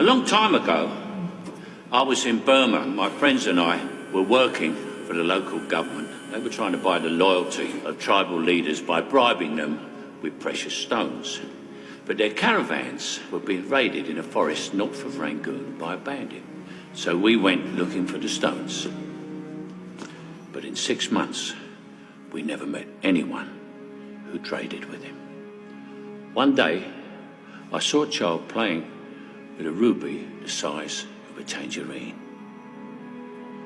A long time ago, I was in Burma. My friends and I were working for the local government. They were trying to buy the loyalty of tribal leaders by bribing them with precious stones. But their caravans were being raided in a forest north of Rangoon by a bandit. So we went looking for the stones. But in 6 months, we never met anyone who traded with him. One day, I saw a child playing with a ruby the size of a tangerine.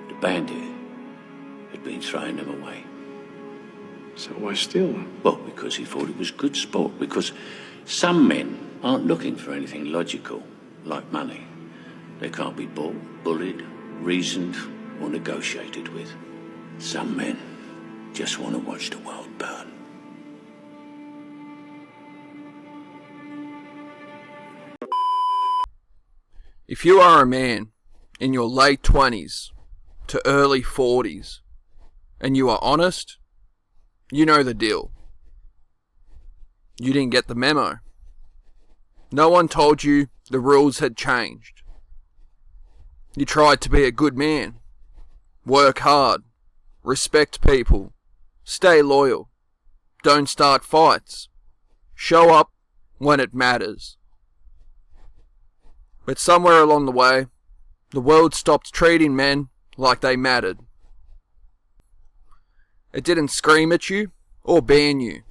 The bandit had been throwing them away. So why steal them? Well, because he thought it was good sport. Because some men aren't looking for anything logical, like money. They can't be bought, bullied, reasoned, or negotiated with. Some men just want to watch the world burn. If you are a man in your late 20s to early 40s and you are honest, you know the deal. You didn't get the memo. No one told you the rules had changed. You tried to be a good man, work hard, respect people, stay loyal, don't start fights, show up when it matters. But somewhere along the way, the world stopped treating men like they mattered. It didn't scream at you or ban you.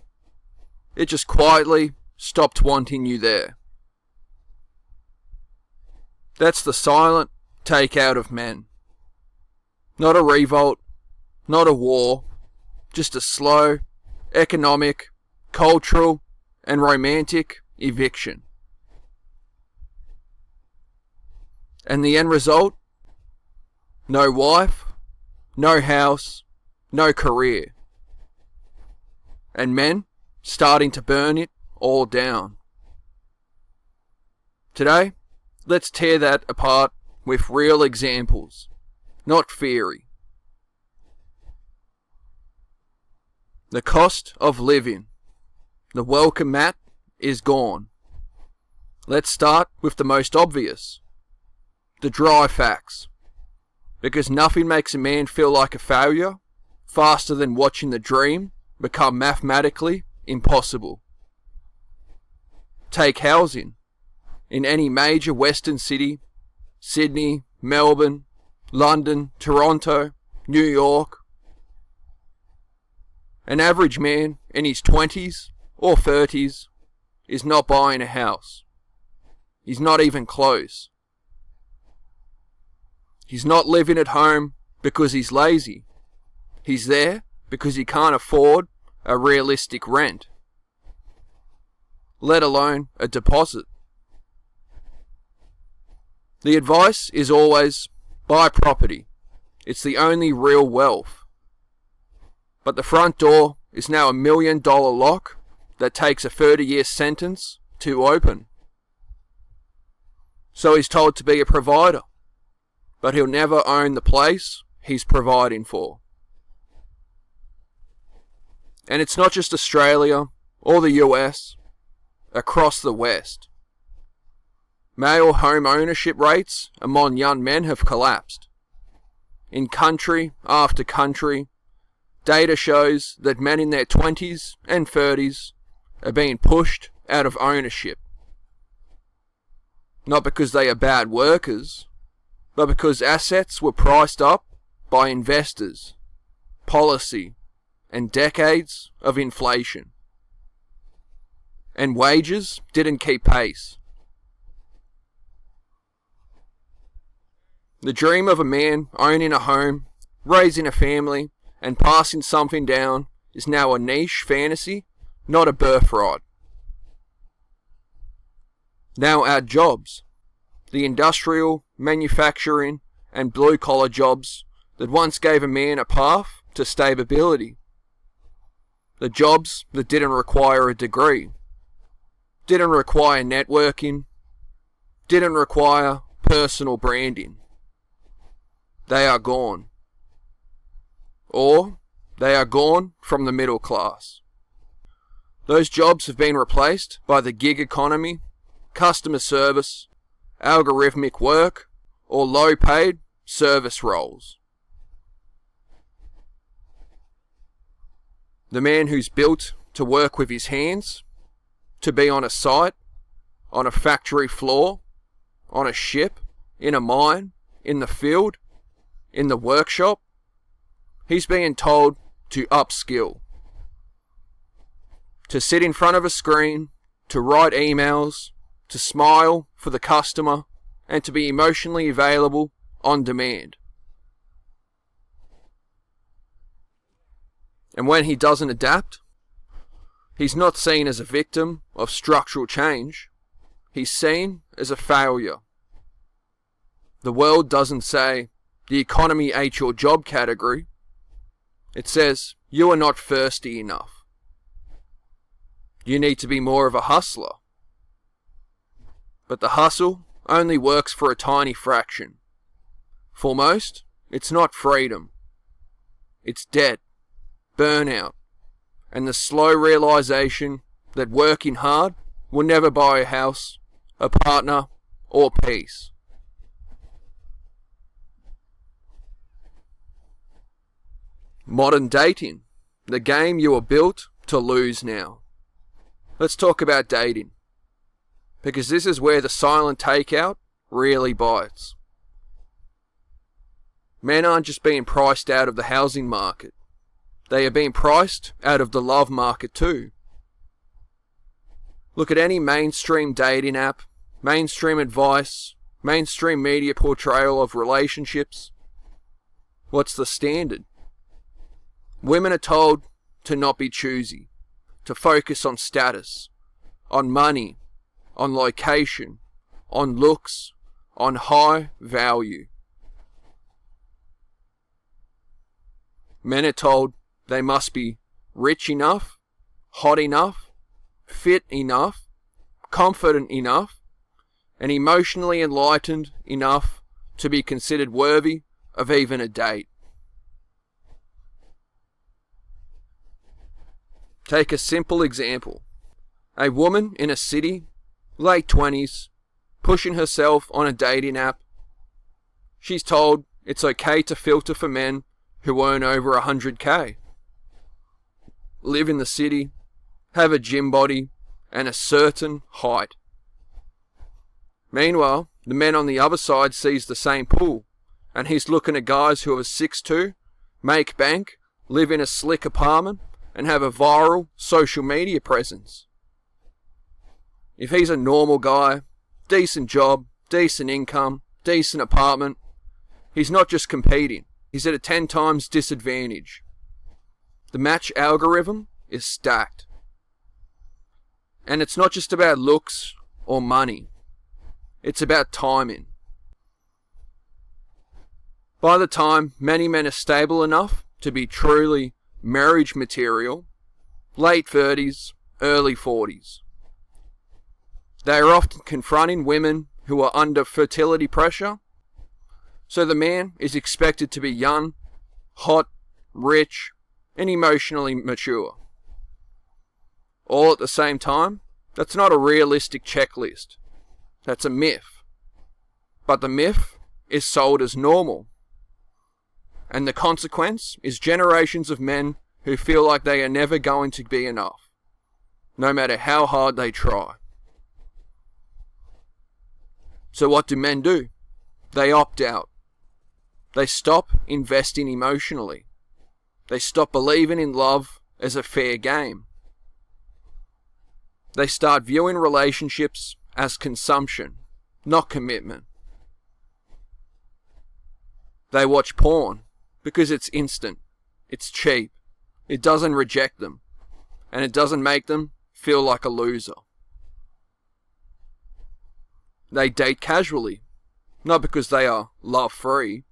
It just quietly stopped wanting you there. That's the silent takeout of men. Not a revolt, not a war, just a slow, economic, cultural, and romantic eviction. And the end result? No wife, no house, no career. And men starting to burn it all down. Today, let's tear that apart with real examples, not theory. The cost of living. The welcome mat is gone. Let's start with the most obvious. The dry facts. Because nothing makes a man feel like a failure faster than watching the dream become mathematically impossible. Take housing. In any major western city, Sydney, Melbourne, London, Toronto, New York. An average man in his 20s or 30s is not buying a house. He's not even close. He's not living at home because he's lazy. He's there because he can't afford a realistic rent, let alone a deposit. The advice is always, buy property. It's the only real wealth. But the front door is now $1 million lock that takes a 30-year sentence to open. So he's told to be a provider, but he'll never own the place he's providing for. And it's not just Australia or the US, across the West. Male home ownership rates among young men have collapsed. In country after country, data shows that men in their 20s and 30s are being pushed out of ownership. Not because they are bad workers, but because assets were priced up by investors, policy, and decades of inflation. And wages didn't keep pace. The dream of a man owning a home, raising a family, and passing something down is now a niche fantasy, not a birthright. Now our jobs, the industrial, manufacturing, and blue-collar jobs that once gave a man a path to stability. The jobs that didn't require a degree, didn't require networking, didn't require personal branding. They are gone. Or they are gone from the middle class. Those jobs have been replaced by the gig economy, customer service, algorithmic work, or low-paid service roles. The man who's built to work with his hands, to be on a site, on a factory floor, on a ship, in a mine, in the field, in the workshop, he's being told to upskill, to sit in front of a screen, to write emails, to smile for the customer, and to be emotionally available on demand. And when he doesn't adapt, he's not seen as a victim of structural change. He's seen as a failure. The world doesn't say, the economy ate your job category. It says, you are not thirsty enough. You need to be more of a hustler. But the hustle only works for a tiny fraction. For most, it's not freedom. It's debt, burnout, and the slow realization that working hard will never buy a house, a partner, or peace. Modern dating, the game you are built to lose now. Let's talk about dating, because this is where the silent takeout really bites. Men aren't just being priced out of the housing market. They are being priced out of the love market too. Look at any mainstream dating app, mainstream advice, mainstream media portrayal of relationships. What's the standard? Women are told to not be choosy, to focus on status, on money, on location, on looks, on high value. Men are told they must be rich enough, hot enough, fit enough, confident enough, and emotionally enlightened enough to be considered worthy of even a date. Take a simple example. A woman in a city, late 20s, pushing herself on a dating app. She's told it's okay to filter for men who earn over 100k. Live in the city, have a gym body, and a certain height. Meanwhile, the man on the other side sees the same pool, and he's looking at guys who are 6'2", make bank, live in a slick apartment, and have a viral social media presence. If he's a normal guy, decent job, decent income, decent apartment, he's not just competing, he's at a 10 times disadvantage. The match algorithm is stacked. And it's not just about looks or money. It's about timing. By the time many men are stable enough to be truly marriage material, late 30s, early 40s. They are often confronting women who are under fertility pressure, so the man is expected to be young, hot, rich, and emotionally mature. All at the same time, that's not a realistic checklist. That's a myth. But the myth is sold as normal. And the consequence is generations of men who feel like they are never going to be enough, no matter how hard they try. So what do men do? They opt out. They stop investing emotionally. They stop believing in love as a fair game. They start viewing relationships as consumption, not commitment. They watch porn because it's instant, it's cheap, it doesn't reject them, and it doesn't make them feel like a loser. They date casually, not because they are love-free,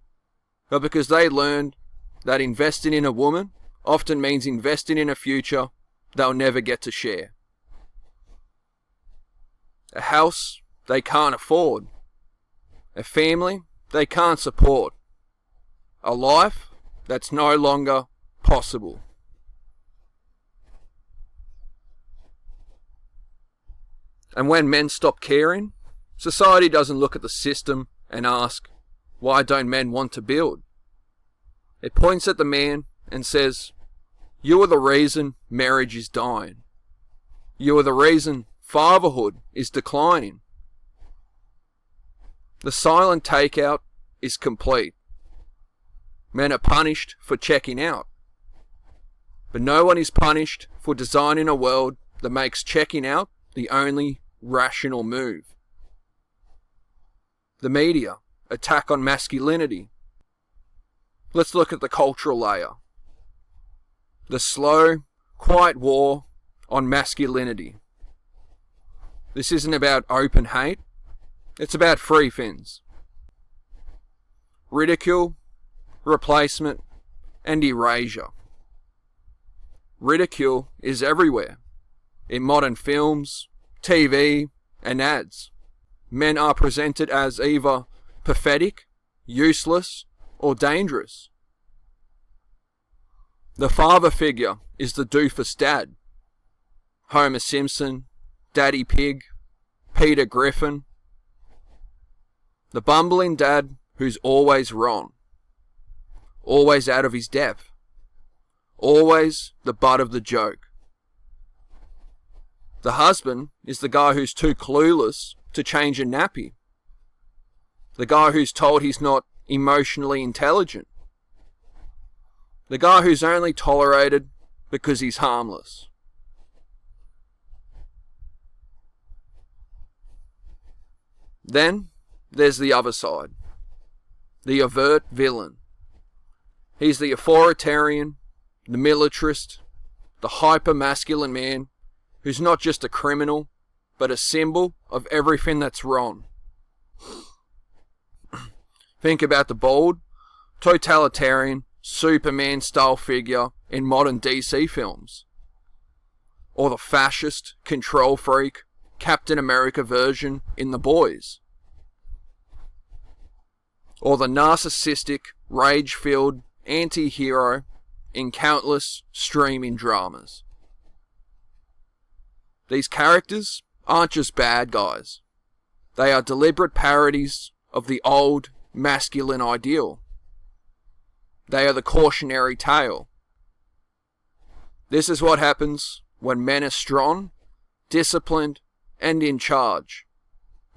but because they learned that investing in a woman often means investing in a future they'll never get to share. A house they can't afford. A family they can't support. A life that's no longer possible. And when men stop caring, Society doesn't look at the system and ask, why don't men want to build? It points at the man and says, you are the reason marriage is dying. You are the reason fatherhood is declining. The silent takeout is complete. Men are punished for checking out. But no one is punished for designing a world that makes checking out the only rational move. The media, attack on masculinity. Let's look at the cultural layer. The slow, quiet war on masculinity. This isn't about open hate, it's about free fins. Ridicule, replacement, and erasure. Ridicule is everywhere. In modern films, TV, and ads. Men are presented as either pathetic, useless, or dangerous. The father figure is the doofus dad. Homer Simpson, Daddy Pig, Peter Griffin. The bumbling dad who's always wrong. Always out of his depth. Always the butt of the joke. The husband is the guy who's too clueless to change a nappy. The guy who's told he's not emotionally intelligent. The guy who's only tolerated because he's harmless. Then there's the other side. The overt villain. He's the authoritarian, the militarist, the hyper-masculine man who's not just a criminal, but a symbol of everything that's wrong. Think about the bold, totalitarian, Superman-style figure in modern DC films. Or the fascist, control freak, Captain America version in The Boys. Or the narcissistic, rage-filled anti-hero in countless streaming dramas. These characters aren't just bad guys. They are deliberate parodies of the old masculine ideal. They are the cautionary tale. This is what happens when men are strong, disciplined, and in charge.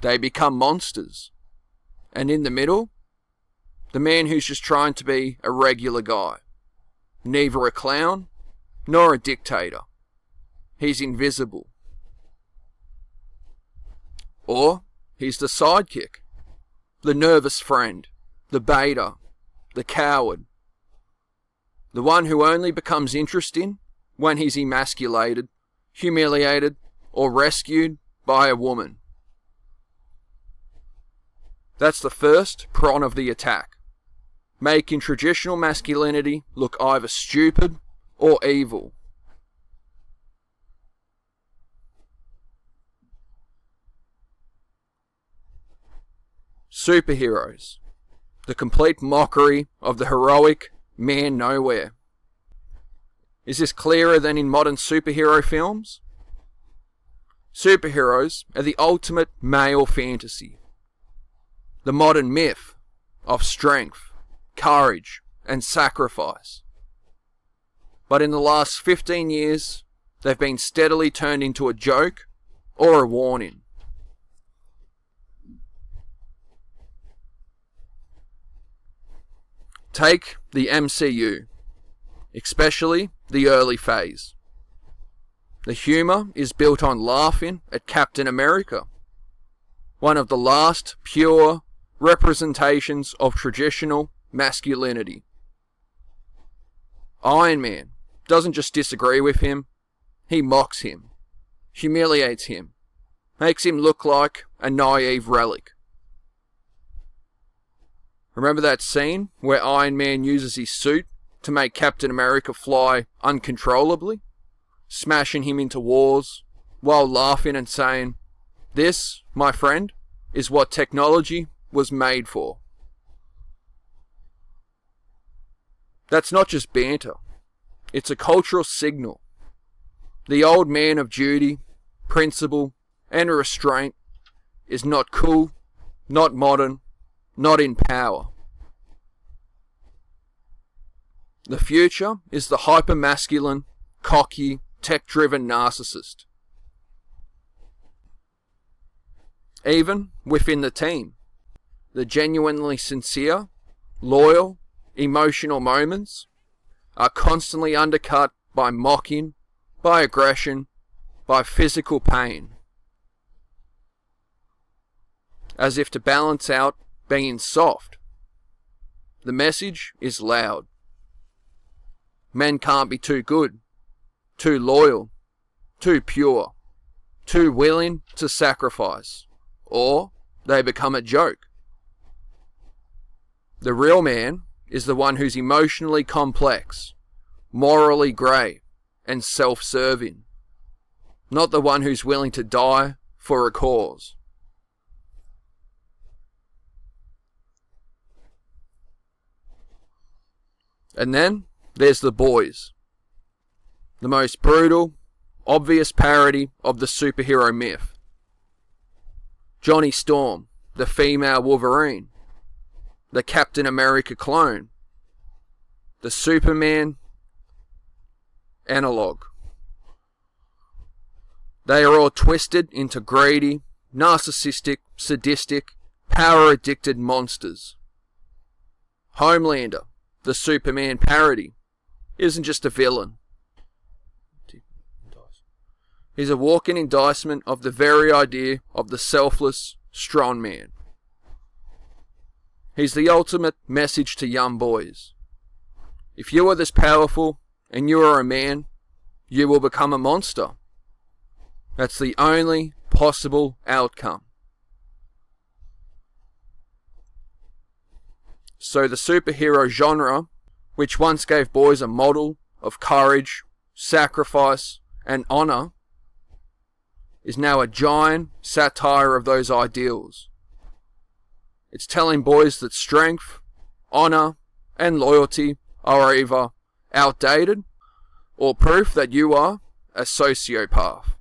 They become monsters. And in the middle, the man who's just trying to be a regular guy. Neither a clown, nor a dictator. He's invisible. Or, he's the sidekick. The nervous friend. The beta. The coward. The one who only becomes interesting when he's emasculated, humiliated, or rescued by a woman. That's the first prong of the attack. Making traditional masculinity look either stupid or evil. Superheroes. The complete mockery of the heroic man nowhere. Is this clearer than in modern superhero films? Superheroes are the ultimate male fantasy. The modern myth of strength, courage, and sacrifice. But in the last 15 years, they've been steadily turned into a joke or a warning. Take the MCU, especially the early phase. The humour is built on laughing at Captain America, one of the last pure representations of traditional masculinity. Iron Man doesn't just disagree with him, he mocks him, humiliates him, makes him look like a naive relic. Remember that scene where Iron Man uses his suit to make Captain America fly uncontrollably, smashing him into walls, while laughing and saying, "This, my friend, is what technology was made for." That's not just banter. It's a cultural signal. The old man of duty, principle, and restraint is not cool, not modern, not in power. The future is the hyper-masculine, cocky, tech-driven narcissist. Even within the team, the genuinely sincere, loyal, emotional moments are constantly undercut by mocking, by aggression, by physical pain. As if to balance out being soft. The message is loud. Men can't be too good, too loyal, too pure, too willing to sacrifice, or they become a joke. The real man is the one who's emotionally complex, morally grey, and self-serving, not the one who's willing to die for a cause. And then there's the boys. The most brutal, obvious parody of the superhero myth. Johnny Storm, the female Wolverine. The Captain America clone. The Superman analog. They are all twisted into greedy, narcissistic, sadistic, power-addicted monsters. Homelander, the Superman parody, isn't just a villain. He's a walking indictment of the very idea of the selfless, strong man. He's the ultimate message to young boys. If you are this powerful and you are a man, you will become a monster. That's the only possible outcome. So the superhero genre, which once gave boys a model of courage, sacrifice, and honour, is now a giant satire of those ideals. It's telling boys that strength, honour, and loyalty are either outdated or proof that you are a sociopath.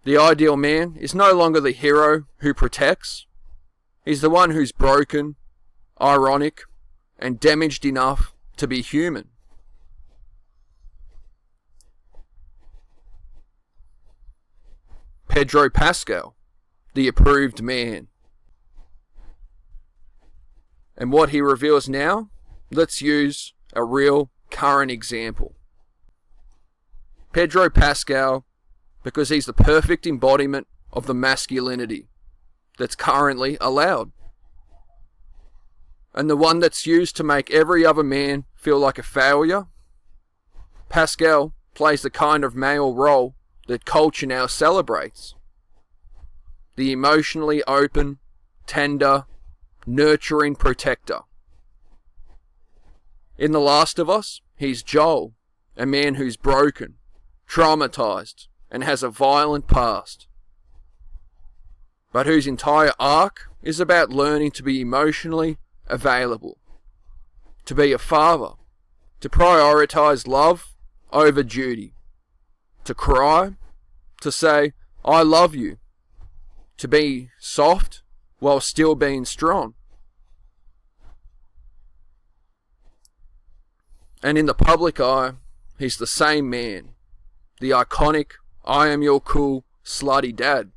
The ideal man is no longer the hero who protects. He's the one who's broken, ironic, and damaged enough to be human. Pedro Pascal, the approved man. And what he reveals now, let's use a real current example. Pedro Pascal, because he's the perfect embodiment of the masculinity that's currently allowed. And the one that's used to make every other man feel like a failure. Pascal plays the kind of male role that culture now celebrates. The emotionally open, tender, nurturing protector. In The Last of Us, he's Joel, a man who's broken, traumatized, and has a violent past, but whose entire arc is about learning to be emotionally available, to be a father, to prioritize love over duty, to cry, to say, I love you, to be soft while still being strong. And in the public eye, he's the same man, the iconic, I am your cool, slutty dad.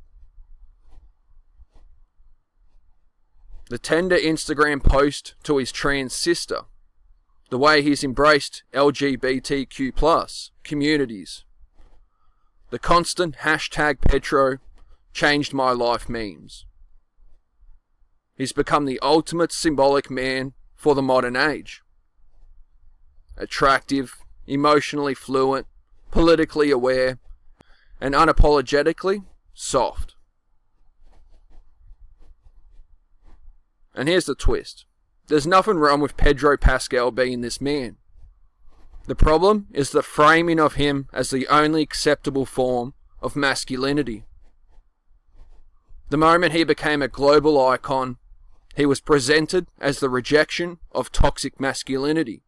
The tender Instagram post to his trans sister, the way he's embraced LGBTQ+ communities, the constant hashtag Petro changed my life memes. He's become the ultimate symbolic man for the modern age. Attractive, emotionally fluent, politically aware, and unapologetically soft. And here's the twist. There's nothing wrong with Pedro Pascal being this man. The problem is the framing of him as the only acceptable form of masculinity. The moment he became a global icon, he was presented as the rejection of toxic masculinity.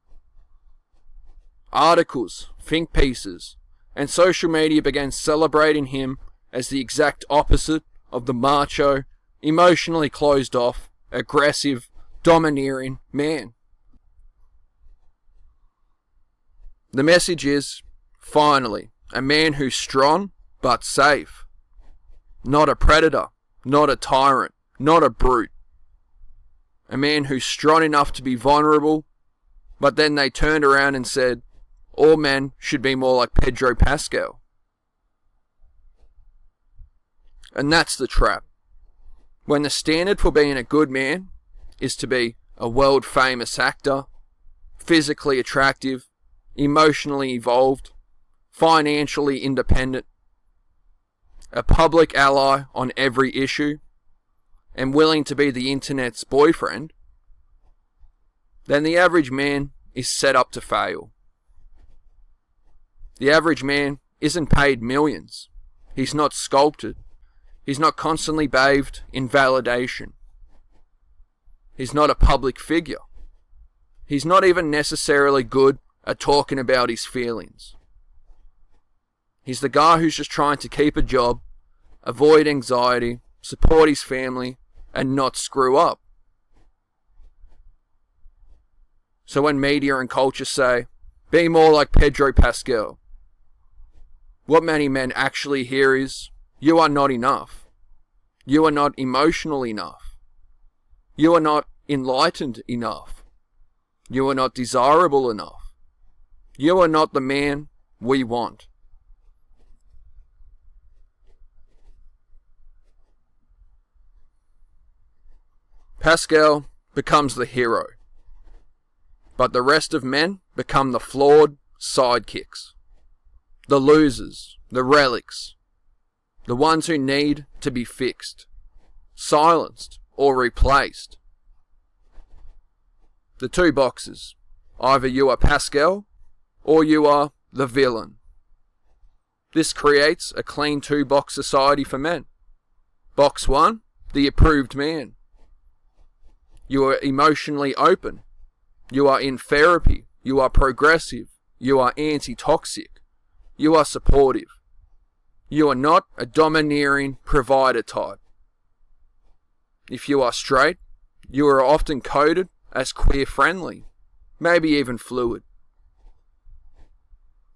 Articles, think pieces, and social media began celebrating him as the exact opposite of the macho, emotionally closed off, aggressive, domineering man. The message is, finally, a man who's strong but safe. Not a predator, not a tyrant, not a brute. A man who's strong enough to be vulnerable, but then they turned around and said, all men should be more like Pedro Pascal. And that's the trap. When the standard for being a good man is to be a world famous actor, physically attractive, emotionally evolved, financially independent, a public ally on every issue, and willing to be the internet's boyfriend, then the average man is set up to fail. The average man isn't paid millions. He's not sculpted. He's not constantly bathed in validation. He's not a public figure. He's not even necessarily good at talking about his feelings. He's the guy who's just trying to keep a job, avoid anxiety, support his family, and not screw up. So when media and culture say, be more like Pedro Pascal, what many men actually hear is, you are not enough. You are not emotional enough. You are not enlightened enough. You are not desirable enough. You are not the man we want. Pascal becomes the hero, but the rest of men become the flawed sidekicks, the losers, the relics, the ones who need to be fixed, silenced, or replaced. The two boxes, either you are Pascal or you are the villain. This creates a clean two-box society for men. Box 1, the approved man. You are emotionally open. You are in therapy. You are progressive. You are anti-toxic. You are supportive. You are not a domineering provider type. If you are straight, you are often coded as queer-friendly, maybe even fluid.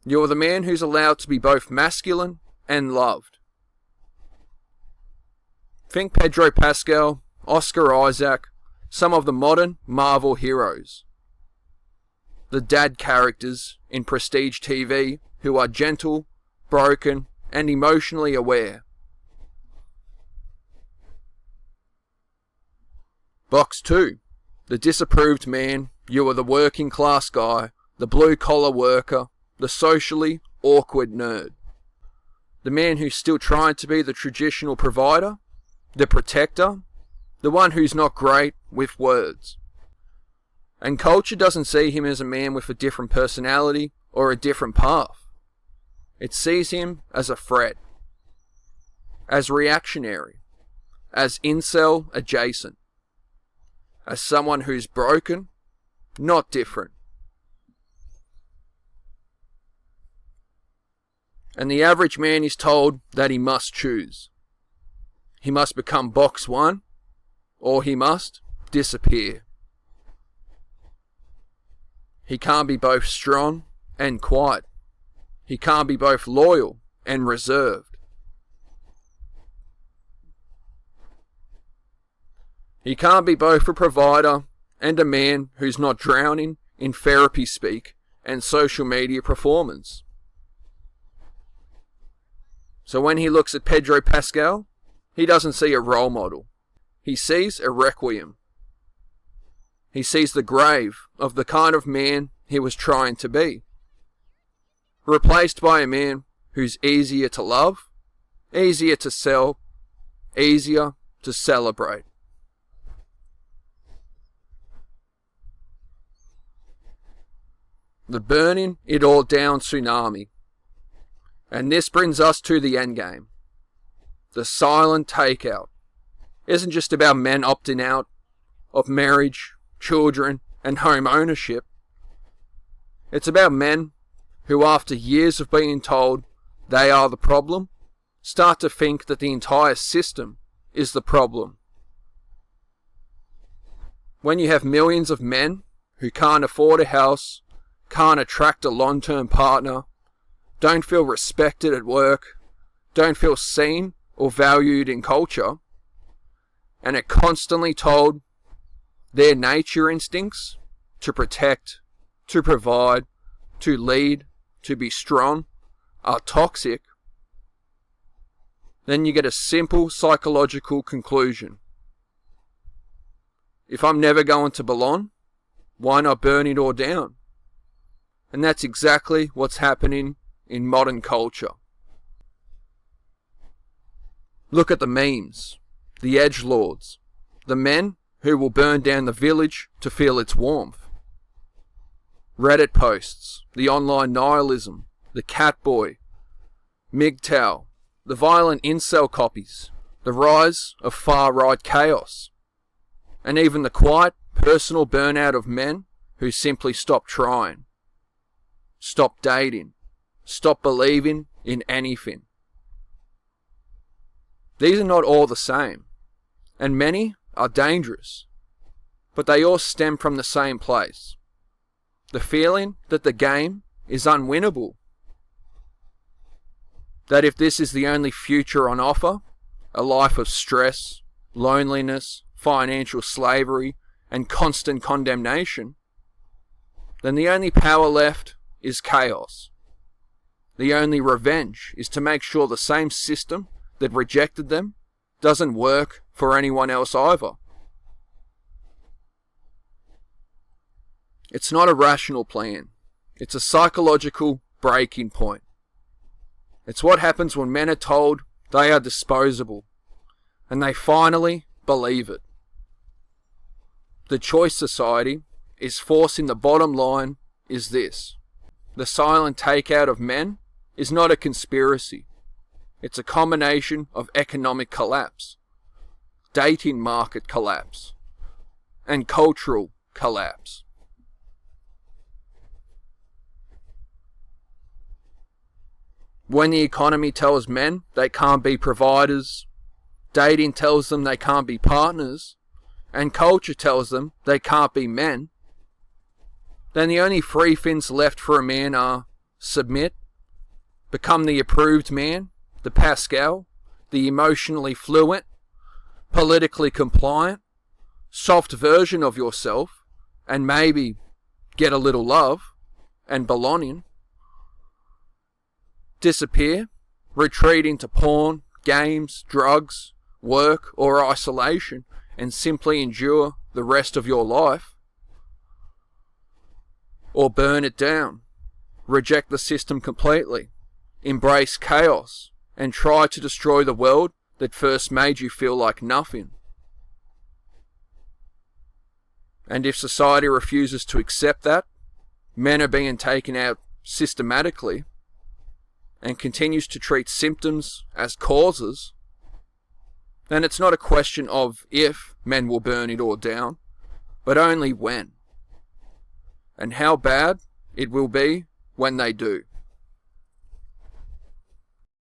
You are the man who's allowed to be both masculine and loved. Think Pedro Pascal, Oscar Isaac, some of the modern Marvel heroes. The dad characters in prestige TV who are gentle, broken, and emotionally aware. Box 2. The disapproved man. You are the working class guy, the blue collar worker, the socially awkward nerd. The man who's still trying to be the traditional provider, the protector, the one who's not great with words. And culture doesn't see him as a man with a different personality or a different path. It sees him as a threat, as reactionary, as incel adjacent, as someone who's broken, not different. And the average man is told that he must choose. He must become box 1, or he must disappear. He can't be both strong and quiet. He can't be both loyal and reserved. He can't be both a provider and a man who's not drowning in therapy speak and social media performance. So when he looks at Pedro Pascal, he doesn't see a role model. He sees a requiem. He sees the grave of the kind of man he was trying to be, replaced by a man who's easier to love, easier to sell, easier to celebrate. The burning it all down tsunami. And this brings us to the endgame. The silent takeout isn't just about men opting out of marriage, children, and home ownership. It's about men who, after years of being told they are the problem, start to think that the entire system is the problem. When you have millions of men who can't afford a house, can't attract a long-term partner, don't feel respected at work, don't feel seen or valued in culture, and are constantly told their nature instincts to protect, to provide, to lead, to be strong are toxic, then you get a simple psychological conclusion. If I'm never going to belong, why not burn it all down? And that's exactly what's happening in modern culture. Look at the memes, the edgelords, the men who will burn down the village to feel its warmth. Reddit posts, the online nihilism, the catboy, MGTOW, the violent incel copies, the rise of far-right chaos, and even the quiet, personal burnout of men who simply stop trying, stop dating, stop believing in anything. These are not all the same, and many are dangerous, but they all stem from the same place. The feeling that the game is unwinnable. That if this is the only future on offer, a life of stress, loneliness, financial slavery, and constant condemnation, then the only power left is chaos. The only revenge is to make sure the same system that rejected them doesn't work for anyone else either. It's not a rational plan. It's a psychological breaking point. It's what happens when men are told they are disposable, and they finally believe it. The choice society is forcing the bottom line is this. The silent takeout of men is not a conspiracy. It's a combination of economic collapse, dating market collapse, and cultural collapse. When the economy tells men they can't be providers, dating tells them they can't be partners, and culture tells them they can't be men, then the only three things left for a man are submit, become the approved man, the Pascal, the emotionally fluent, politically compliant, soft version of yourself, and maybe get a little love and belonging. Disappear, retreat into porn, games, drugs, work, or isolation, and simply endure the rest of your life. Or burn it down, reject the system completely, embrace chaos, and try to destroy the world that first made you feel like nothing. And if society refuses to accept that, men are being taken out systematically, and continues to treat symptoms as causes, then it's not a question of if men will burn it all down, but only when. And how bad it will be when they do.